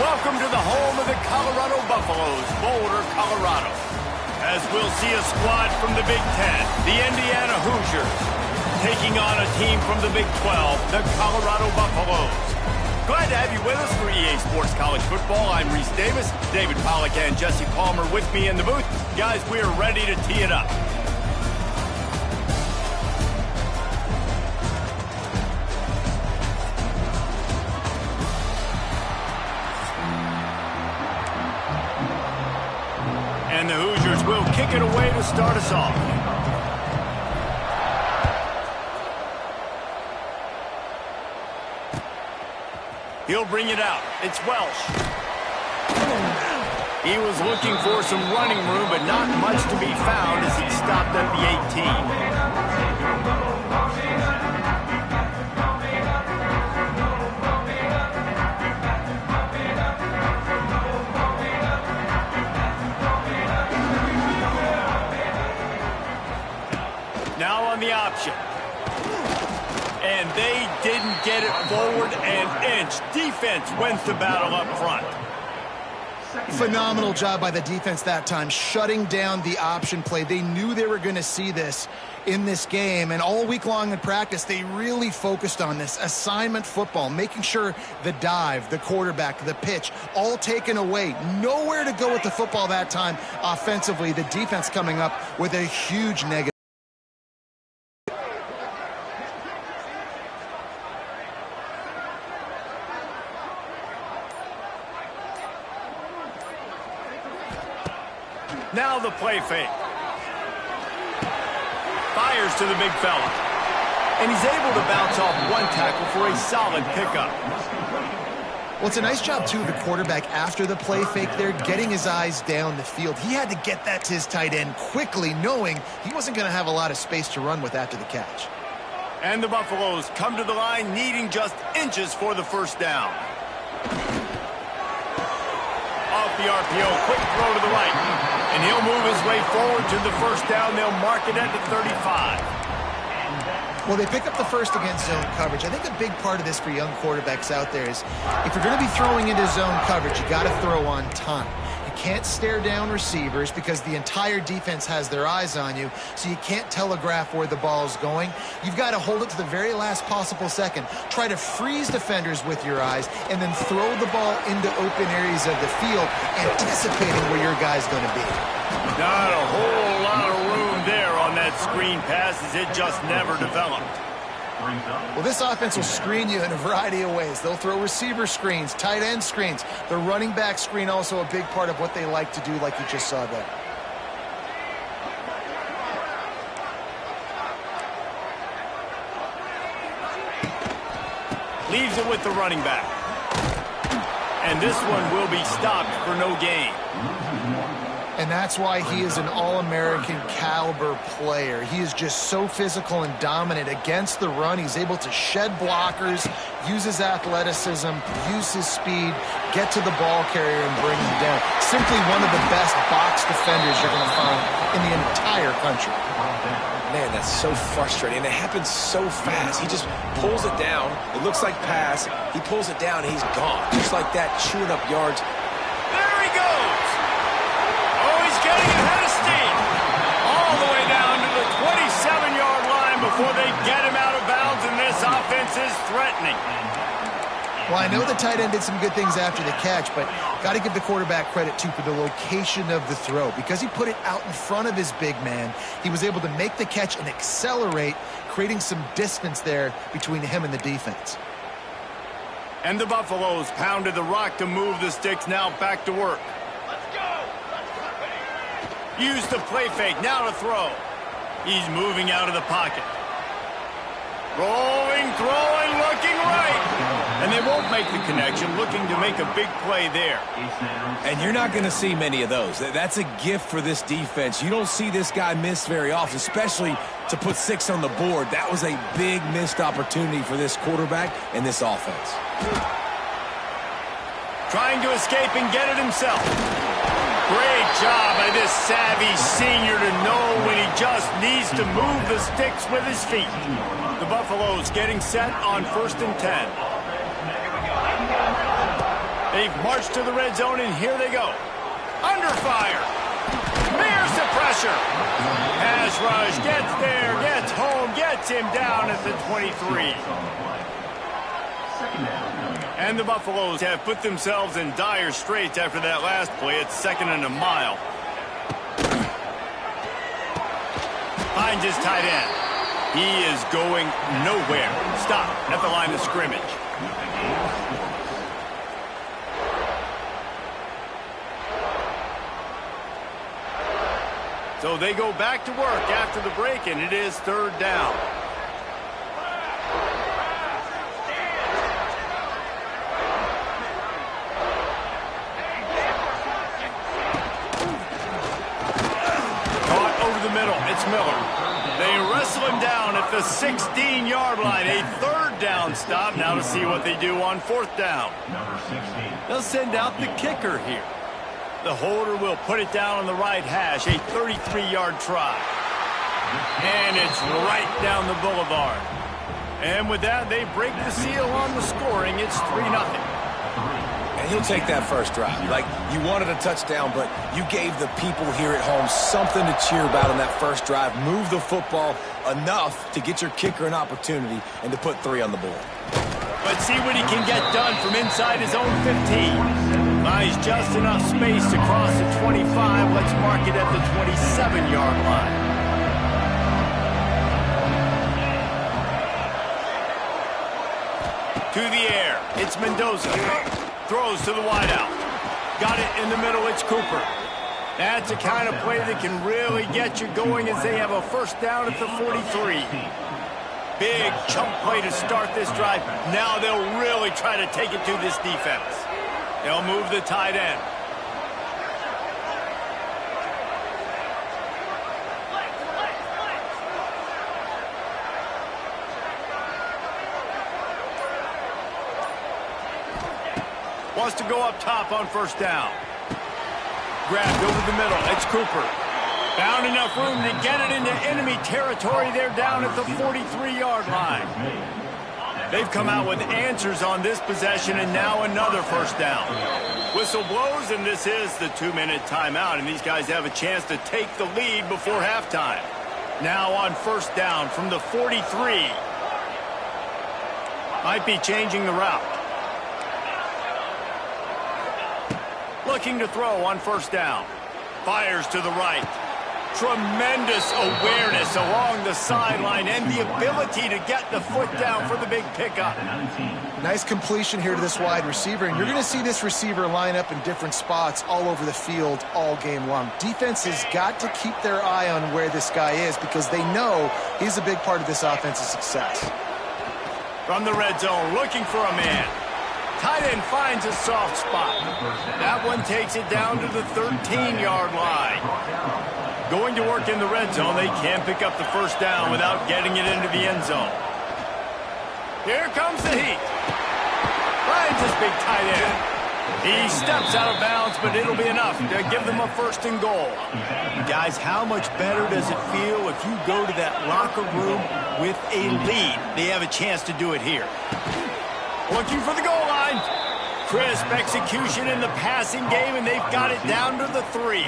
Welcome to the home of the Colorado Buffaloes, Boulder, Colorado. As we'll see a squad from the Big Ten, the Indiana Hoosiers, taking on a team from the Big 12, the Colorado Buffaloes. Glad to have you with us for EA Sports College Football. I'm Reese Davis, David Pollack and Jesse Palmer with me in the booth. Guys, we are ready to tee it up. And the Hoosiers will kick it away to start us off. He'll bring it out. It's Welsh. He was looking for some running room, but not much to be found as he stopped at the 18. Now on the option. And they didn't get it forward an inch. Defense wins the battle up front. Phenomenal job by the defense that time, shutting down the option play. They knew they were going to see this in this game, and all week long in practice, they really focused on this assignment football, making sure the dive, the quarterback, the pitch, all taken away. Nowhere to go with the football that time offensively. The defense coming up with a huge negative. Now the play fake. Fires to the big fella. And he's able to bounce off one tackle for a solid pickup. Well, it's a nice job, too, the quarterback after the play fake there, getting his eyes down the field. He had to get that to his tight end quickly, knowing he wasn't going to have a lot of space to run with after the catch. And the Buffaloes come to the line needing just inches for the first down. Off the RPO, quick throw to the right. And he'll move his way forward to the first down. They'll mark it at the 35. Well, they pick up the first against zone coverage. I think a big part of this for young quarterbacks out there is if you're going to be throwing into zone coverage, you got to throw on time. You can't stare down receivers because the entire defense has their eyes on you, so you can't telegraph where the ball's going. You've got to hold it to the very last possible second. Try to freeze defenders with your eyes and then throw the ball into open areas of the field, anticipating where your guy's going to be. Not a whole lot of room there on that screen pass as it just never developed. Well, this offense will screen you in a variety of ways. They'll throw receiver screens, tight end screens. The running back screen also a big part of what they like to do, like you just saw there. Leaves it with the running back. And this one will be stopped for no gain. And that's why he is an All-American caliber player. He is just so physical and dominant against the run. He's able to shed blockers, use his athleticism, use his speed, get to the ball carrier and bring him down. Simply one of the best box defenders you're going to find in the entire country. Man, that's so frustrating. And it happens so fast. He just pulls it down. It looks like pass. He pulls it down, and he's gone. Just like that, chewing up yards. There he goes. Oh, he's getting ahead of steam. All the way down to the 27-yard line before they get him out of bounds, and this offense is threatening. Well, I know the tight end did some good things after the catch, but got to give the quarterback credit, too, for the location of the throw. Because he put it out in front of his big man, he was able to make the catch and accelerate, creating some distance there between him and the defense. And the Buffaloes pounded the rock to move the sticks. Now back to work. Let's go. Use the play fake. Now to throw. He's moving out of the pocket. Rolling, throwing, looking right. And they won't make the connection, looking to make a big play there. And you're not going to see many of those. That's a gift for this defense. You don't see this guy miss very often, especially to put 6 on the board. That was a big missed opportunity for this quarterback and this offense. Trying to escape and get it himself. Great job by this savvy senior to know when he just needs to move the sticks with his feet. The Buffaloes getting set on 1st and 10. They've marched to the red zone, and here they go. Under fire. There's the pressure. Pass rush gets there, gets home, gets him down at the 23. And the Buffaloes have put themselves in dire straits after that last play. It's 2nd and a mile. Finds his tight end. He is going nowhere. Stop at the line of scrimmage. So they go back to work after the break, and it is 3rd down. Caught over the middle. It's Miller. They wrestle him down at the 16-yard line. A 3rd down stop. Now to see what they do on 4th down. They'll send out the kicker here. The holder will put it down on the right hash, a 33-yard try. And it's right down the boulevard. And with that, they break the seal on the scoring. It's 3-0. And he'll take that first drive. Like, you wanted a touchdown, but you gave the people here at home something to cheer about on that first drive. Move the football enough to get your kicker an opportunity and to put 3 on the board. Let's see what he can get done from inside his own 15. Buys just enough space to cross the 25. Let's mark it at the 27-yard line. To the air. It's Mendoza. Throws to the wideout. Got it in the middle. It's Cooper. That's the kind of play that can really get you going as they have a 1st down at the 43. Big chunk play to start this drive. Now they'll really try to take it to this defense. They'll move the tight end. Wants to go up top on 1st down. Grabbed over the middle. It's Cooper. Found enough room to get it into enemy territory. They're down at the 43-yard line. They've come out with answers on this possession, and now another 1st down. Whistle blows, and this is the 2-minute timeout, and these guys have a chance to take the lead before halftime. Now on 1st down from the 43. Might be changing the route. Looking to throw on 1st down. Fires to the right. Tremendous awareness along the sideline and the ability to get the foot down for the big pickup. Nice completion here to this wide receiver, and you're going to see this receiver line up in different spots all over the field all game long. Defense has got to keep their eye on where this guy is because they know he's a big part of this offense's success. From the red zone, looking for a man. Tight end finds a soft spot. That one takes it down to the 13-yard line. Going to work in the red zone, they can't pick up the 1st down without getting it into the end zone. Here comes the heat. Finds this big tight end. He steps out of bounds, but it'll be enough to give them a 1st and goal. Guys, how much better does it feel if you go to that locker room with a lead? They have a chance to do it here. Looking for the goal line. Crisp execution in the passing game, and they've got it down to the 3.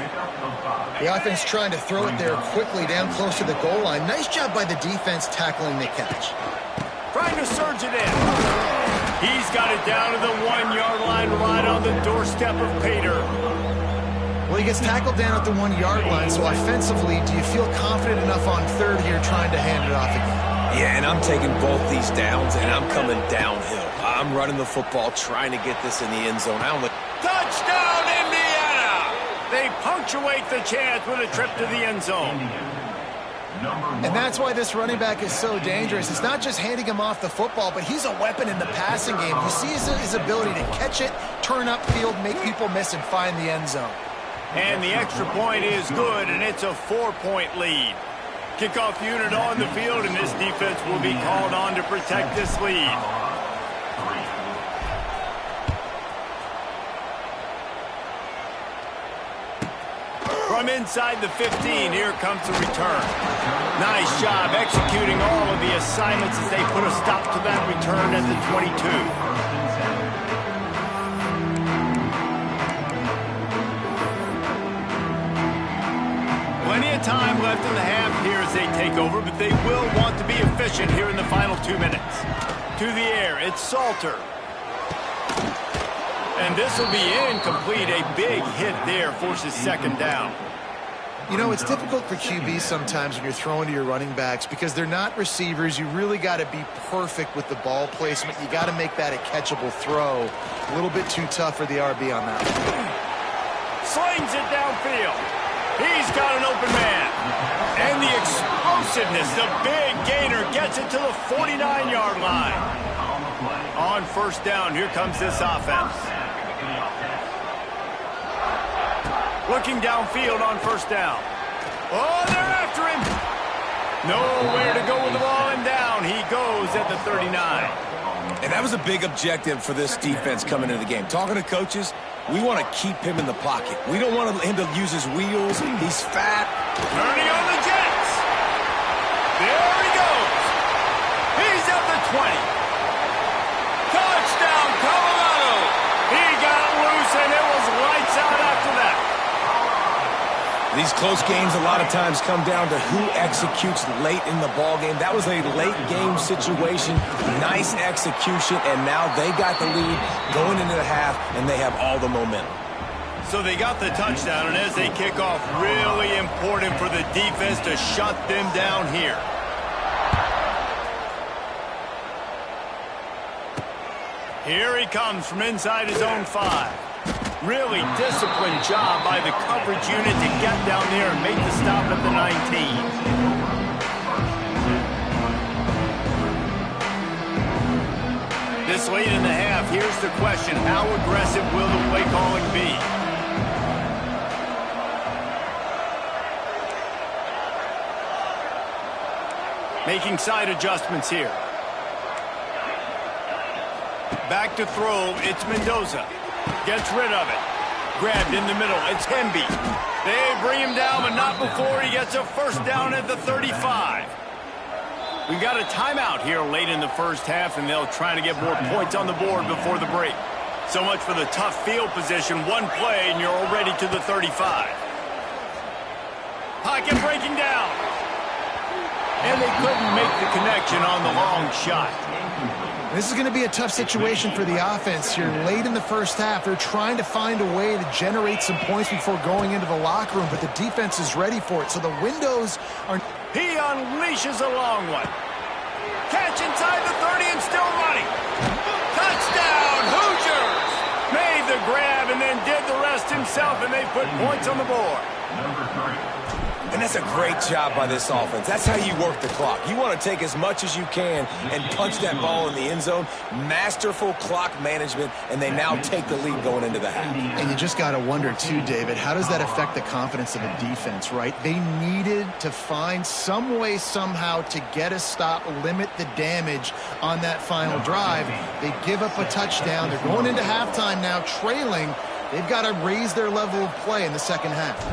The offense trying to throw it there quickly down close to the goal line. Nice job by the defense tackling the catch. Trying to surge it in. He's got it down to the 1-yard line right on the doorstep of Pater. Well, he gets tackled down at the 1-yard line, so offensively, do you feel confident enough on 3rd here trying to hand it off again? Yeah, and I'm taking both these downs, and I'm coming downhill. I'm running the football, trying to get this in the end zone. Touchdown, Indiana! They punctuate the chance with a trip to the end zone. And that's why this running back is so dangerous. It's not just handing him off the football, but he's a weapon in the passing game. You see his ability to catch it, turn upfield, make people miss, and find the end zone. And the extra point is good, and it's a 4-point lead. Kickoff unit on the field, and this defense will be called on to protect this lead. From inside the 15, here comes the return. Nice job executing all of the assignments as they put a stop to that return at the 22. left in the half here as they take over, but they will want to be efficient here in the final 2 minutes. To the air, it's Salter. And this will be incomplete. A big hit there forces second down. You know, it's difficult for QBs sometimes when you're throwing to your running backs because they're not receivers. You really got to be perfect with the ball placement. You got to make that a catchable throw. A little bit too tough for the RB on that one. Slings it downfield. He's got an open man. And the explosiveness, the big gainer gets it to the 49-yard line. On first down, here comes this offense. Looking downfield on first down. Oh, they're after him. Nowhere to go with the ball and down. He goes at the 39. And that was a big objective for this defense coming into the game. Talking to coaches, we want to keep him in the pocket. We don't want him to use his wheels. He's fat. Turning on the Jets. There he goes. He's at the 20. Touchdown, Colorado. He got loose, and it was lights out after that. These close games a lot of times come down to who executes late in the ball game. That was a late game situation. Nice execution, and now they got the lead going into the half, and they have all the momentum. So they got the touchdown, and as they kick off, really important for the defense to shut them down here. Here he comes from inside his own 5. Really disciplined job by the coverage unit to get down there and make the stop at the 19. This late in the half, here's the question. How aggressive will the play calling be? Making side adjustments here. Back to throw, it's Mendoza. Gets rid of it. Grabbed in the middle, it's Hemby. They bring him down, but not before he gets a first down at the 35. We've got a timeout here late in the first half, and they'll try to get more points on the board before the break. So much for the tough field position. One play, and you're already to the 35. Pocket breaking down. And they couldn't make the connection on the long shot. This is going to be a tough situation for the offense here late in the first half. They're trying to find a way to generate some points before going into the locker room, but the defense is ready for it. So the windows are... He unleashes a long one. Catch inside the 30 and still running. Touchdown, Hoosiers! Made the grab and then did the rest himself, and they put points on the board. And that's a great job by this offense. That's how you work the clock. You want to take as much as you can and punch that ball in the end zone. Masterful clock management, and they now take the lead going into the half. And you just got to wonder, too, David, how does that affect the confidence of a defense, right? They needed to find some way, somehow, to get a stop, limit the damage on that final drive. They give up a touchdown. They're going into halftime now, trailing. They've got to raise their level of play in the second half.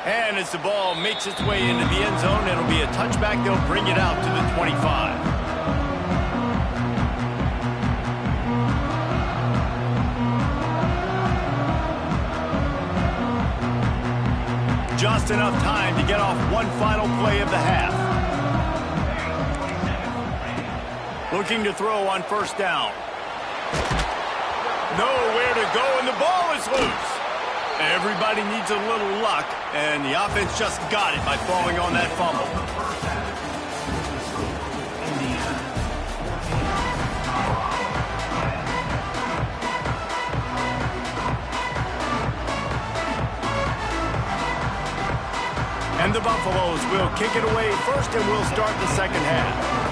And as the ball makes its way into the end zone, it'll be a touchback. They'll bring it out to the 25. Just enough time to get off one final play of the half. Looking to throw on first down. Nowhere to go, and the ball is loose. Everybody needs a little luck, and the offense just got it by falling on that fumble. And the Buffaloes will kick it away first, and we'll start the second half.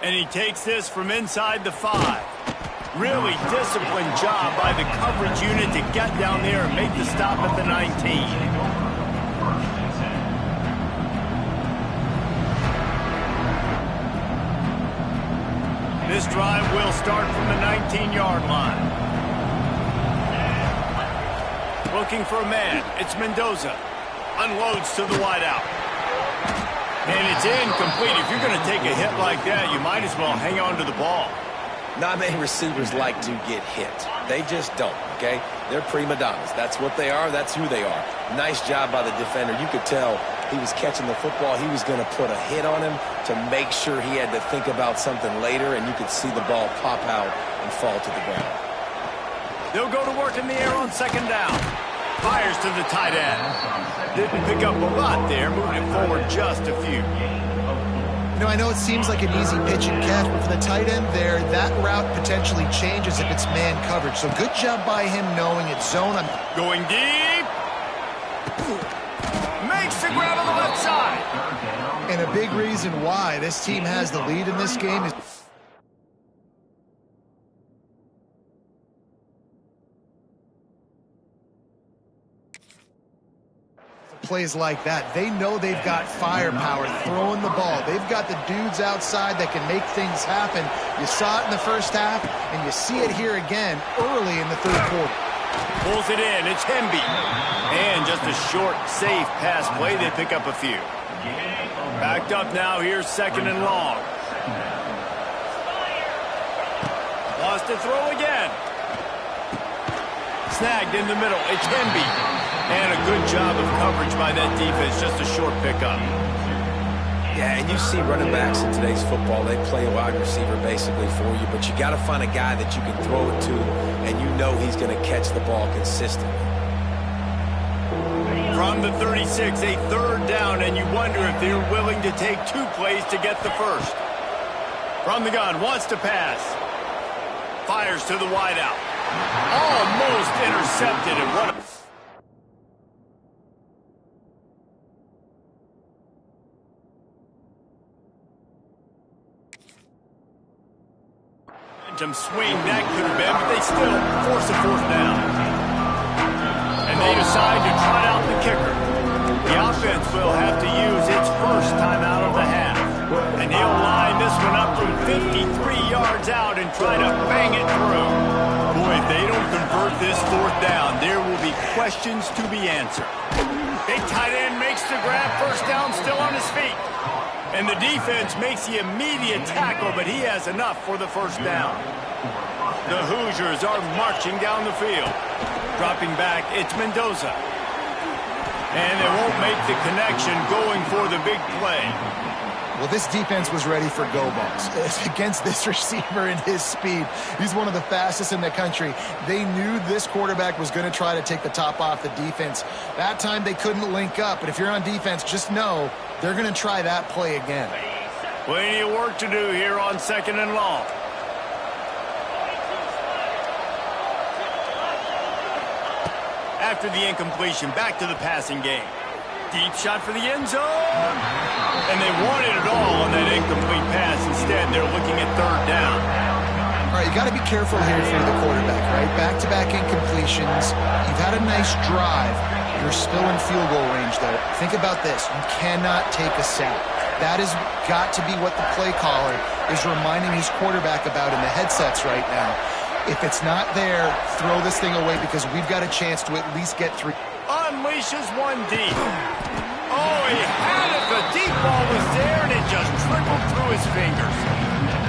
And he takes this from inside the 5. Really disciplined job by the coverage unit to get down there and make the stop at the 19. This drive will start from the 19-yard line. Looking for a man. It's Mendoza. Unloads to the wideout. And it's incomplete. If you're going to take a hit like that, you might as well hang on to the ball. Not many receivers like to get hit. They just don't, okay? They're prima donnas. That's what they are. That's who they are. Nice job by the defender. You could tell he was catching the football. He was going to put a hit on him to make sure he had to think about something later, and you could see the ball pop out and fall to the ground. They'll go to work in the air on second down. Fires to the tight end. Didn't pick up a lot there, moving it forward just a few. You know, I know it seems like an easy pitch and catch, but for the tight end there, that route potentially changes if it's man coverage. So good job by him knowing it's zone. Going deep. Makes the grab on the left side. And a big reason why this team has the lead in this game is plays like that. They know they've got firepower throwing the ball. They've got the dudes outside that can make things happen. You saw it in the first half, and you see it here again early in the third quarter. Pulls it in. It's Hemby. And just a short, safe pass play. They pick up a few. Backed up now. Here's second and long. Lost to throw again. Snagged in the middle. It's Hemby. And a good job of coverage by that defense. Just a short pickup. Yeah, and you see running backs in today's football, they play a wide receiver basically for you, but you got to find a guy that you can throw it to, and you know he's going to catch the ball consistently. From the 36, a third down, and you wonder if they're willing to take 2 plays to get the first. From the gun, wants to pass. Fires to the wideout. Almost intercepted, and what a... swing that could have been, but they still force a fourth down. And they decide to trot out the kicker. The offense will have to use its first time out of the half. And he'll line this one up from 53 yards out and try to bang it through. Boy, if they don't convert this fourth down, there will be questions to be answered. Big tight end makes the grab, first down, still on his feet. And the defense makes the immediate tackle, but he has enough for the first down. The Hoosiers are marching down the field. Dropping back, it's Mendoza. And they won't make the connection going for the big play. Well, this defense was ready for go balls. Against this receiver and his speed, he's one of the fastest in the country. They knew this quarterback was going to try to take the top off the defense. That time they couldn't link up, but if you're on defense, just know they're going to try that play again. Plenty of work to do here on second and long. After the incompletion, back to the passing game. Deep shot for the end zone. And they wanted it all on that incomplete pass. Instead, they're looking at third down. All right, you got to be careful here if you're the quarterback, right? Back-to-back incompletions. You've had a nice drive. You're still in field goal range, though. Think about this. You cannot take a sack. That has got to be what the play caller is reminding his quarterback about in the headsets right now. If it's not there, throw this thing away because we've got a chance to at least get through. Unleashes one deep. Oh, he had it. The deep ball was there, and it just trickled through his fingers.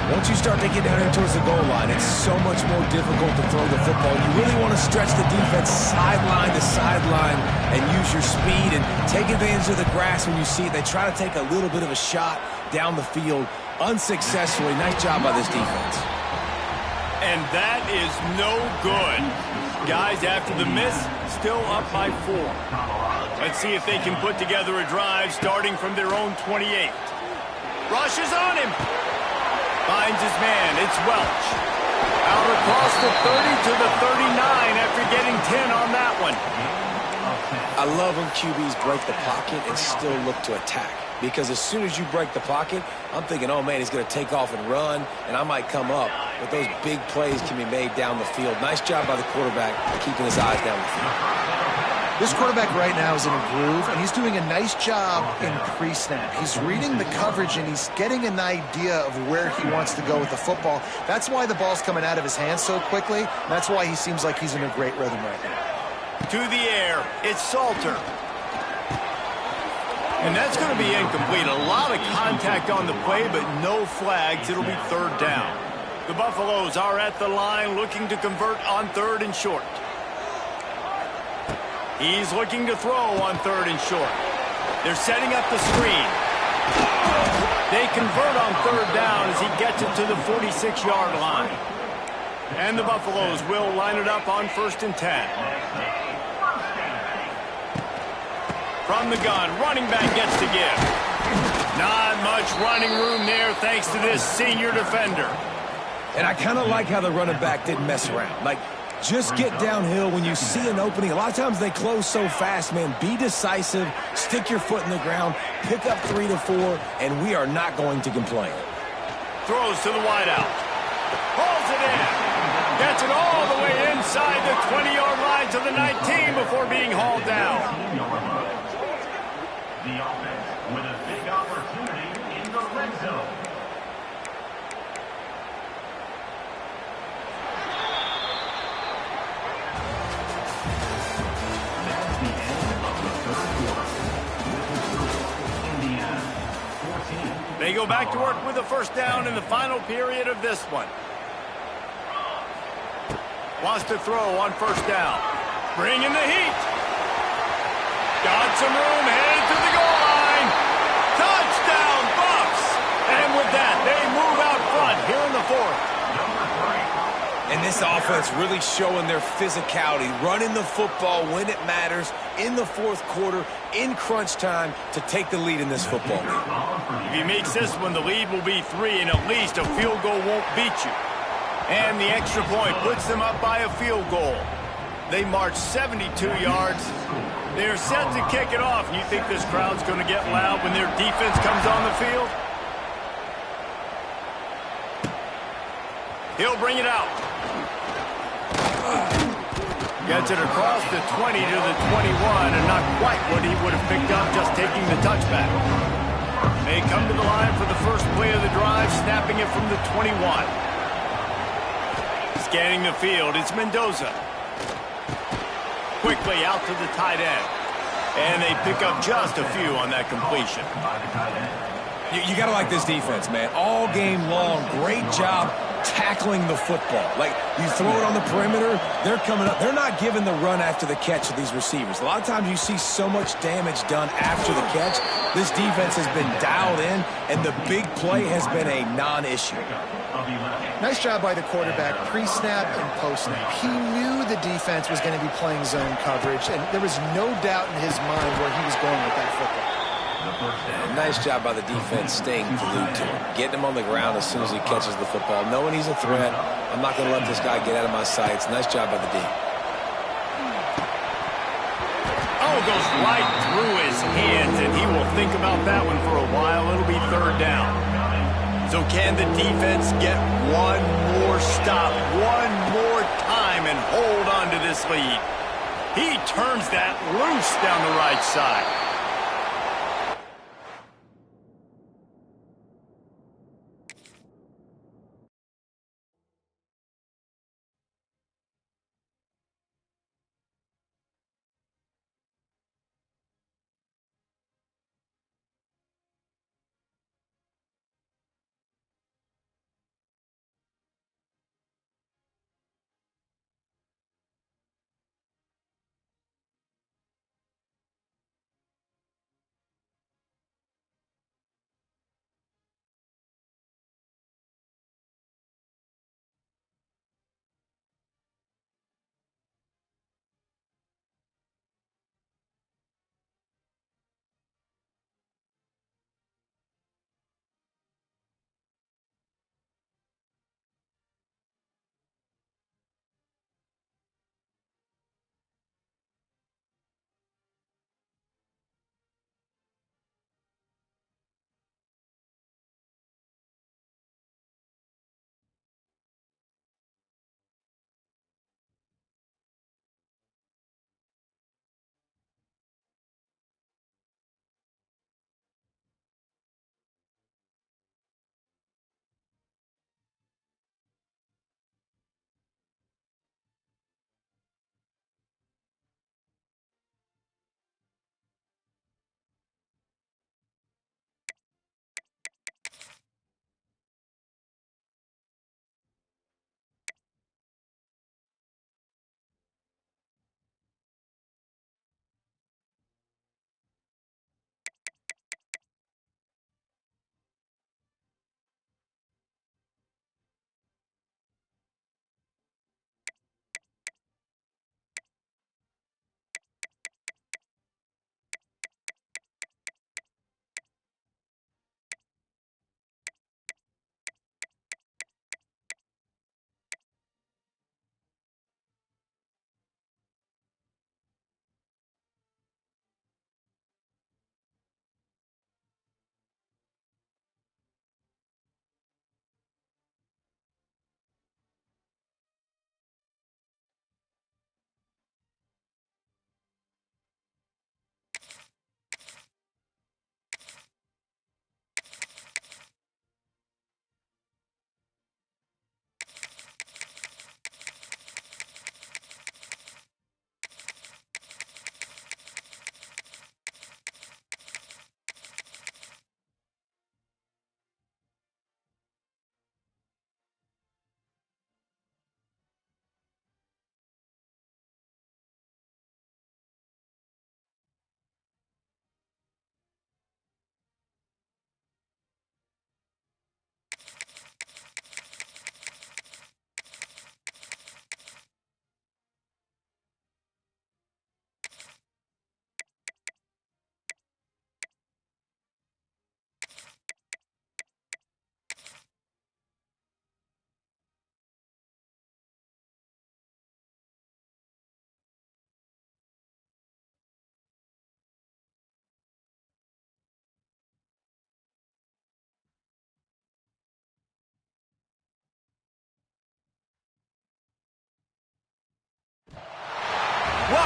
Once you start to get down here towards the goal line, it's so much more difficult to throw the football. You really want to stretch the defense sideline to sideline and use your speed and take advantage of the grass when you see it. They try to take a little bit of a shot down the field unsuccessfully. Nice job by this defense. And that is no good. Guys, after the miss, still up by 4. Let's see if they can put together a drive starting from their own 28. Rushes on him. Finds his man. It's Welch. Out across the 30 to the 39 after getting 10 on that one. I love when QBs break the pocket and still look to attack. Because as soon as you break the pocket, I'm thinking, oh, man, he's going to take off and run, and I might come up. But those big plays can be made down the field. Nice job by the quarterback keeping his eyes down the field. This quarterback right now is in a groove, and he's doing a nice job in pre-snap. He's reading the coverage, and he's getting an idea of where he wants to go with the football. That's why the ball's coming out of his hands so quickly. That's why he seems like he's in a great rhythm right now. To the air, it's Salter. And that's going to be incomplete. A lot of contact on the play, but no flags. It'll be third down. The Buffaloes are at the line looking to convert on third and short. He's looking to throw on third and short. They're setting up the screen. They convert on third down as he gets it to the 46-yard line. And the Buffaloes will line it up on 1st and 10. From the gun, running back gets to give. Not much running room there thanks to this senior defender. And I kind of like how the running back didn't mess around. Like, just get downhill when you see an opening. A lot of times they close so fast, man. Be decisive, stick your foot in the ground, pick up 3 to 4, and we are not going to complain. Throws to the wideout. Pulls it in. Gets it all the way inside the 20-yard line to the 19 before being hauled down. The offense with a big opportunity in the red zone. That's the end of the third quarter. With the score, Indiana 14. They go back to work with a first down in the final period of this one. Wants to throw on first down. Bring in the heat. Got some room, headed to the goal line. Touchdown, Buffs! And with that, they move out front here in the fourth. And this offense really showing their physicality, running the football when it matters, in the fourth quarter, in crunch time, to take the lead in this football game. If he makes this one, the lead will be 3, and at least a field goal won't beat you. And the extra point puts them up by a field goal. They march 72 yards. They're set to kick it off. You think this crowd's going to get loud when their defense comes on the field? He'll bring it out. Gets it across the 20 to the 21, and not quite what he would have picked up just taking the touchback. They come to the line for the first play of the drive, snapping it from the 21. Scanning the field, it's Mendoza. Quickly out to the tight end. And they pick up just a few on that completion. You got to like this defense, man. All game long, great job tackling the football. Like, you throw it on the perimeter, they're coming up. They're not giving the run after the catch of these receivers. A lot of times you see so much damage done after the catch. This defense has been dialed in, and the big play has been a non-issue. Nice job by the quarterback, pre-snap and post-snap. He knew the defense was going to be playing zone coverage, and there was no doubt in his mind where he was going with that football. Nice job by the defense staying glued to him. Getting him on the ground as soon as he catches the football. Knowing he's a threat, I'm not going to let this guy get out of my sights. Nice job by the D. Oh, goes right through his hands, and he will think about that one for a while. It'll be third down. So can the defense get one more stop, one more time, and hold on to this lead? He turns that loose down the right side.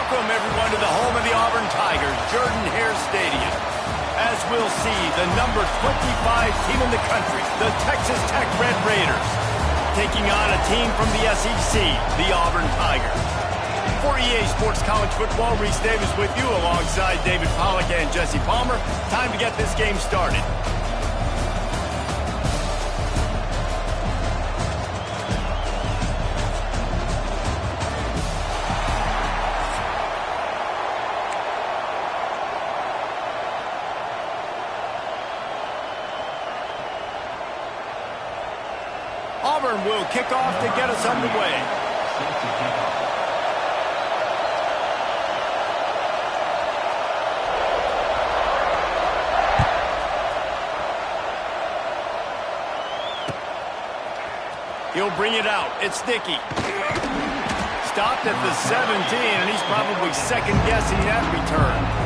Welcome, everyone, to the home of the Auburn Tigers, Jordan-Hare Stadium. As we'll see, the number 25 team in the country, the Texas Tech Red Raiders, taking on a team from the SEC, the Auburn Tigers. For EA Sports College Football, Reese Davis with you alongside David Pollack and Jesse Palmer. Time to get this game started. Auburn will kick off to get us underway. He'll bring it out. It's Dickey. Stopped at the 17, and he's probably second-guessing that return.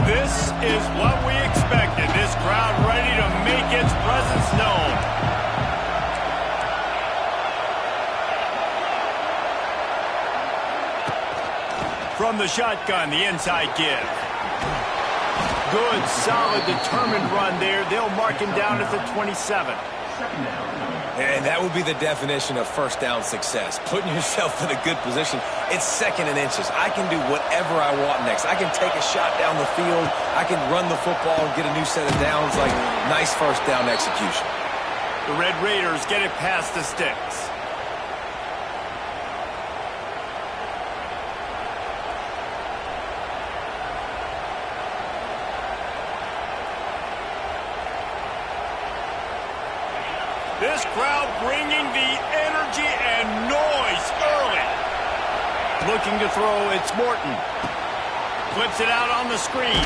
This is what we expected. This crowd ready to make its presence known. From the shotgun, the inside give. Good, solid, determined run there. They'll mark him down at the 27. And that would be the definition of first down success. Putting yourself in a good position. It's second and inches. I can do whatever I want next. I can take a shot down the field. I can run the football and get a new set of downs. Like, nice first down execution. The Red Raiders get it past the sticks. This crowd bringing the energy and noise early. Looking to throw, it's Morton. Flips it out on the screen.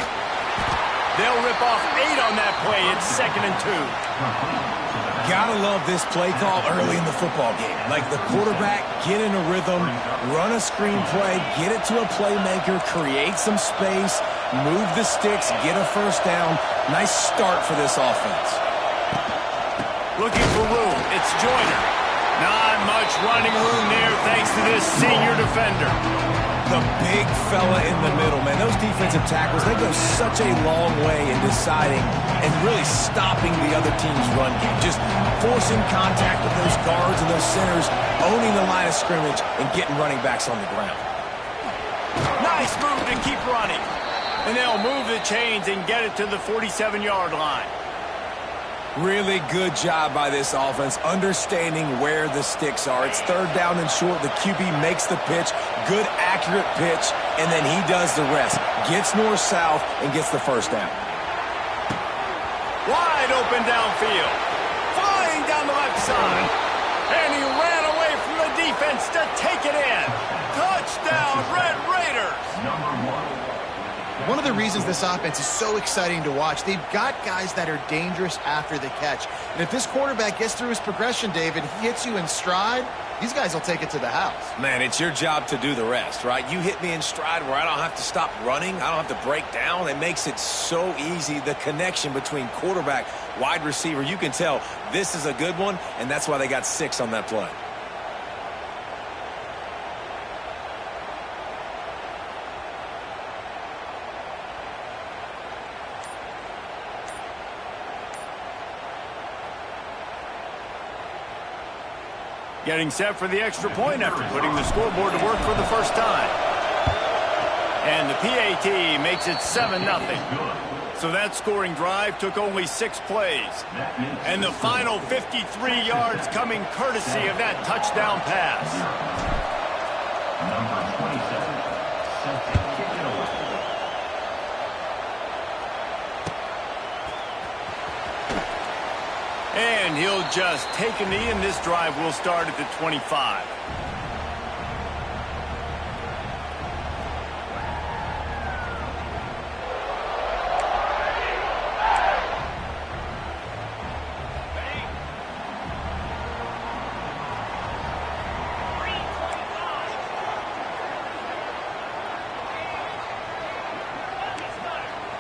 They'll rip off 8 on that play. It's 2nd and 2. Gotta love this play call early in the football game. Like the quarterback, get in a rhythm, run a screen play, get it to a playmaker, create some space, move the sticks, get a first down. Nice start for this offense. Looking for room. It's Joyner. Not much running room there thanks to this senior defender. The big fella in the middle, man. Those defensive tackles, they go such a long way in deciding and really stopping the other team's run game. Just forcing contact with those guards and those centers, owning the line of scrimmage, and getting running backs on the ground. Nice move to keep running. And they'll move the chains and get it to the 47-yard line. Really good job by this offense, understanding where the sticks are. It's 3rd down and short. The QB makes the pitch, good, accurate pitch, and then he does the rest. Gets north-south and gets the first down. Wide open downfield. Flying down the left side. And he ran away from the defense to take it in. Touchdown, Red Raiders. One of the reasons this offense is so exciting to watch, they've got guys that are dangerous after the catch. And if this quarterback gets through his progression, David, he hits you in stride, these guys will take it to the house. Man, it's your job to do the rest, right? You hit me in stride where I don't have to stop running. I don't have to break down. It makes it so easy. The connection between quarterback, wide receiver, you can tell this is a good one, and that's why they got 6 on that play. Getting set for the extra point after putting the scoreboard to work for the first time. And the PAT makes it 7-0. So that scoring drive took only 6 plays. And the final 53 yards coming courtesy of that touchdown pass. Number 27, set to kick it away. And he'll just take a knee, and this drive will start at the 25.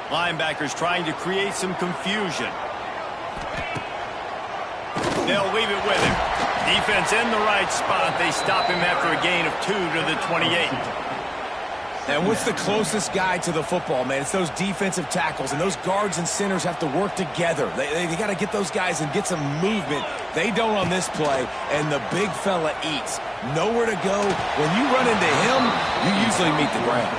Linebackers trying to create some confusion. They'll leave it with him. Defense in the right spot. They stop him after a gain of 2 to the 28. And what's the closest guy to the football, man? It's those defensive tackles, and those guards and centers have to work together. They got to get those guys and get some movement. They don't on this play, and the big fella eats. Nowhere to go. When you run into him, you usually meet the ground.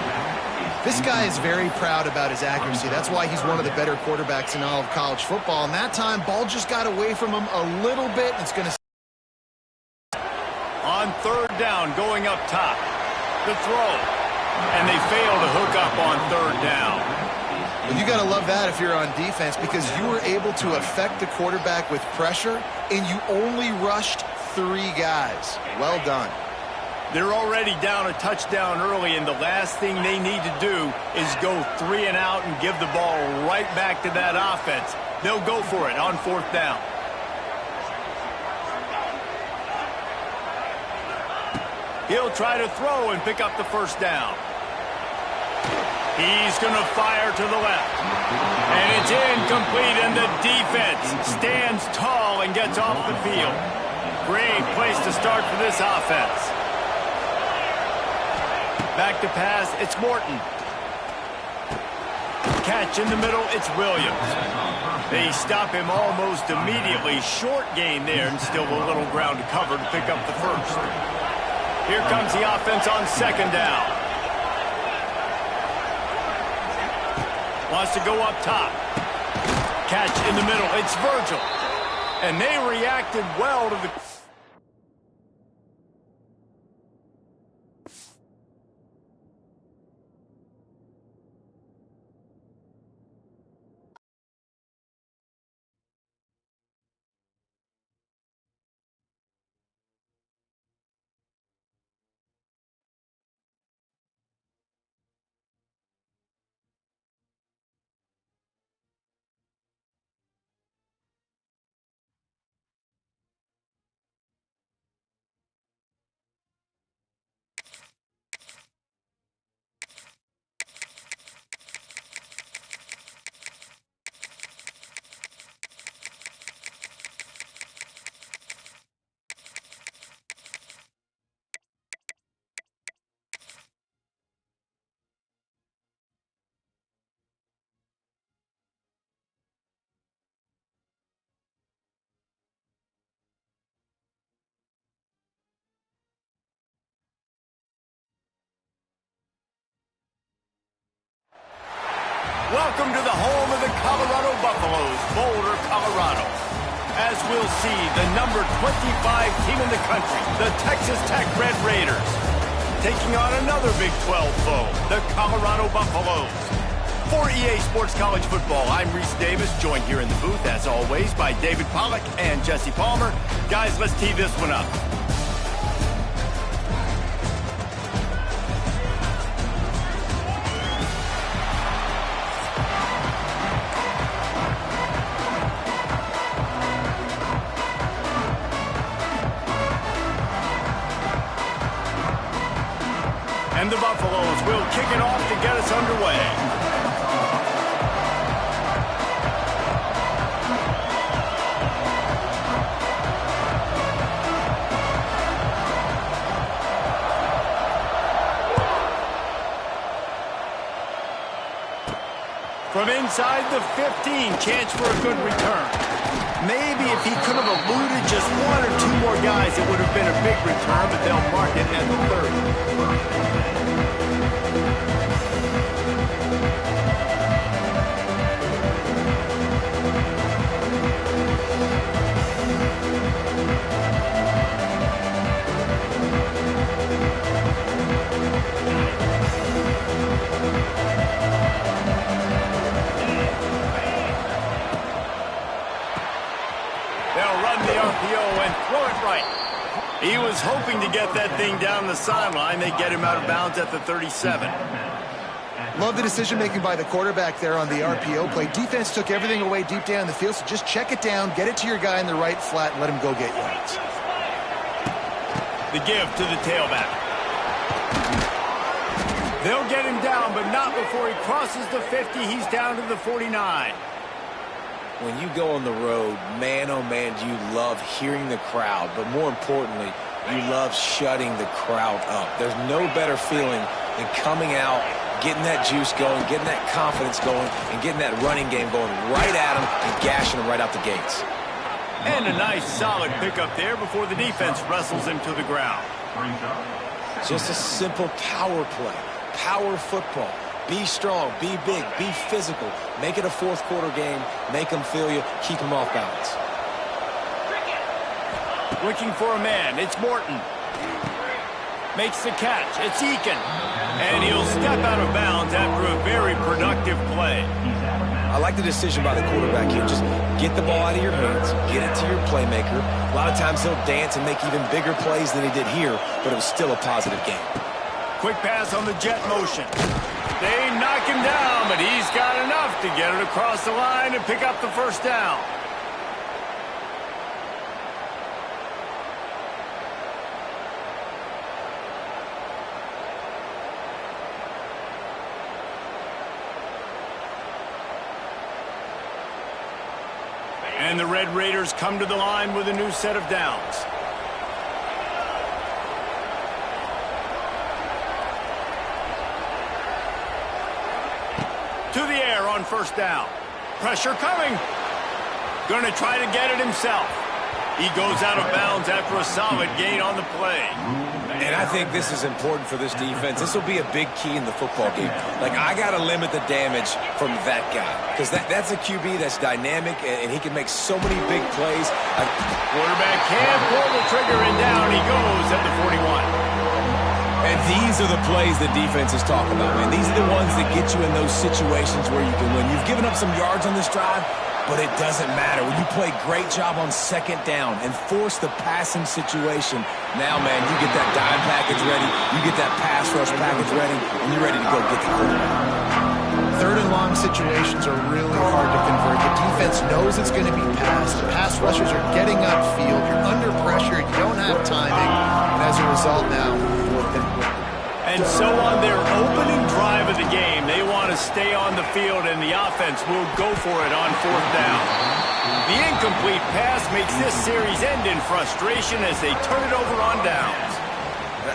This guy is very proud about his accuracy. That's why he's one of the better quarterbacks in all of college football. And that time, ball just got away from him a little bit. It's going to... On third down, going up top. The throw. And they fail to hook up on third down. Well, you got to love that if you're on defense, because you were able to affect the quarterback with pressure, and you only rushed 3 guys. Well done. They're already down a touchdown early, and the last thing they need to do is go 3 and out and give the ball right back to that offense. They'll go for it on fourth down. He'll try to throw and pick up the first down. He's going to fire to the left. And it's incomplete, and the defense stands tall and gets off the field. Great place to start for this offense. Back to pass, it's Morton. Catch in the middle, it's Williams. They stop him almost immediately. Short gain there, and still a little ground to cover to pick up the first. Here comes the offense on second down. Wants to go up top. Catch in the middle. It's Virgil. And they reacted well to the... Welcome to the home of the Colorado Buffaloes, Boulder, Colorado. As we'll see, the number 25 team in the country, the Texas Tech Red Raiders, taking on another Big 12 foe, the Colorado Buffaloes. For EA Sports College Football, I'm Reese Davis, joined here in the booth, as always, by David Pollack and Jesse Palmer. Guys, let's tee this one up. And the Buffaloes will kick it off to get us underway. From inside the 15, chance for a good return. Maybe if he could have eluded just 1 or 2 more guys, it would have been a big return, but they'll mark it at the 30. They'll run the RPO and throw it right. He was hoping to get that thing down the sideline. They get him out of bounds at the 37. Love the decision-making by the quarterback there on the RPO play. Defense took everything away deep down the field, so just check it down, get it to your guy in the right flat, and let him go get yards. The give to the tailback. They'll get him down, but not before he crosses the 50. He's down to the 49. When you go on the road, man, oh man, do you love hearing the crowd, but more importantly, you love shutting the crowd up. There's no better feeling than coming out, getting that juice going, getting that confidence going, and getting that running game going right at them and gashing them right out the gates. And a nice solid pickup there before the defense wrestles him to the ground. Just a simple power play, power football. Be strong, be big, be physical. Make it a fourth quarter game. Make them feel you. Keep them off balance. Looking for a man. It's Morton. Makes the catch. It's Eakin. And he'll step out of bounds after a very productive play. I like the decision by the quarterback here. Just get the ball out of your hands. Get it to your playmaker. A lot of times he'll dance and make even bigger plays than he did here, but it was still a positive game. Quick pass on the jet motion. They knock him down, but he's got enough to get it across the line and pick up the first down. And the Red Raiders come to the line with a new set of downs. To the air on first down. Pressure coming. Going to try to get it himself. He goes out of bounds after a solid gain on the play. And I think this is important for this defense. This will be a big key in the football game. Like, I got to limit the damage from that guy. Because that's a QB that's dynamic, and he can make so many big plays. Quarterback can't pull the trigger, and down he goes at the 41. And these are the plays that defense is talking about, man. These are the ones that get you in those situations where you can win. You've given up some yards on this drive, but it doesn't matter. When you play great job on second down and force the passing situation, now, man, you get that dime package ready, you get that pass rush package ready, and you're ready to go get the quarterback. Third and long situations are really hard to convert. The defense knows it's going to be passed. The pass rushers are getting upfield. You're under pressure. You don't have timing. And as a result now, and so on their opening drive of the game, they want to stay on the field, and the offense will go for it on fourth down. The incomplete pass makes this series end in frustration as they turn it over on downs.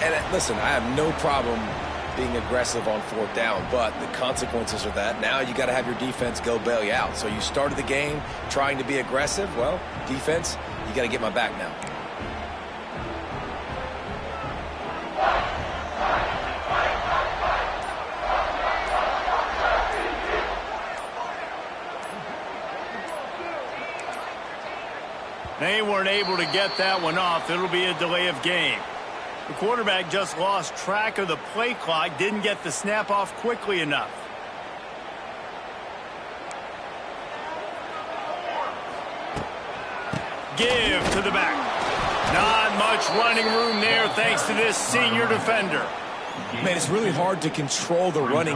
And listen, I have no problem being aggressive on fourth down, but the consequences are that now you got to have your defense go bail you out. So you started the game trying to be aggressive. Well, defense, you got to get my back now. They weren't able to get that one off. It'll be a delay of game. The quarterback just lost track of the play clock, didn't get the snap off quickly enough. Give to the back. Not much running room there thanks to this senior defender. Man, it's really hard to control the running